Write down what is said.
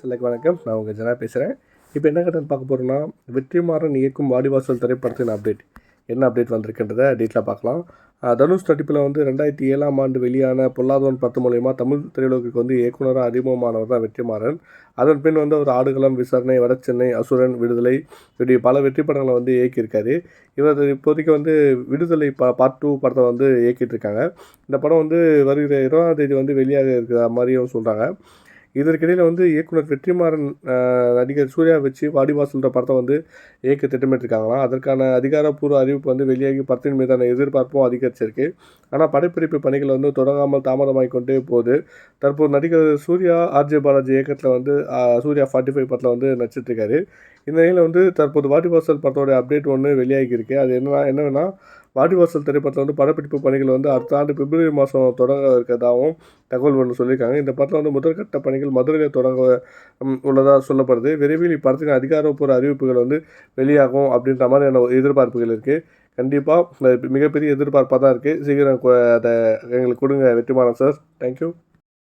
வணக்கம். நான் உங்கள் ஜனா பேசுகிறேன். இப்போ என்ன கட்டன்னு பார்க்க போகிறோன்னா, வெற்றிமாறன் இயக்கும் வாடிவாசல் திரைப்படத்தின் அப்டேட். என்ன அப்டேட் வந்திருக்குன்றதை டீட்டெயிலாக பார்க்கலாம். தனுஷ் நடிப்பில் வந்து 2007ஆம் ஆண்டு வெளியான பொல்லாதவன் படத்து மூலயமா தமிழ் திரையுலகுக்கு வந்து இயக்குனராக அறிமுகமானவர் தான் வெற்றிமாறன். அதன் பின் வந்து அவர் ஆடுகளம், விசாரணை, வடசென்னை, அசுரன், விடுதலை இப்படி பல வெற்றி படங்களை வந்து இயக்கியிருக்காரு. இவர் இப்போதைக்கு வந்து விடுதலை பார்ட் 2 படத்தை வந்து இயக்கிட்டு இருக்காங்க. இந்த படம் வந்து வருகிற 20ஆம் தேதி வந்து வெளியாக இருக்கிற மாதிரியும் சொல்கிறாங்க. இதற்கிடையில் வந்து இயக்குனர் வெற்றிமாறன் நடிகர் சூர்யா வச்சு வாடிவாசல்ன்ற படத்தை வந்து இயக்க திட்டமிட்டிருக்காங்களாம். அதற்கான அதிகாரப்பூர்வ அறிவிப்பு வந்து வெளியாகி படத்தின் மீதான எதிர்பார்ப்பும் அதிகரிச்சிருக்கு. ஆனால் படப்பிடிப்பு பணிகள் வந்து தொடங்காமல் தாமதமாகி கொண்டே போகுது. தற்போது நடிகர் சூர்யா ஆர்ஜே பாலாஜி இயக்கத்தில் வந்து சூர்யா 45 படத்தில் வந்து நடிச்சிட்ருக்காரு. இந்த நிலையில் வந்து தற்போது வாடிவாசல் படத்தோட அப்டேட் ஒன்று வெளியாகியிருக்கு. அது என்னன்னா வாடிவாசல் திரைப்படத்தில் வந்து படப்பிடிப்பு பணிகள் வந்து அடுத்த ஆண்டு பிப்ரவரி மாதம் தொடங்க இருக்கிறதாகவும் தகவல் ஒன்று சொல்லியிருக்காங்க. இந்த படத்தில் வந்து முதற்கட்ட பணிகள் மதுரையில் தொடங்க உள்ளதாக சொல்லப்படுது. விரைவில் இப்படத்தின் அதிகாரப்பூர்வ அறிவிப்புகள் வந்து வெளியாகும் அப்படின்ற மாதிரியான எதிர்பார்ப்புகள் இருக்குது. கண்டிப்பாக மிகப்பெரிய எதிர்பார்ப்பாக தான் இருக்குது. சீக்கிரம் அதை எங்களுக்கு கொடுங்க வெற்றிமாறன் சார். தேங்க்யூ.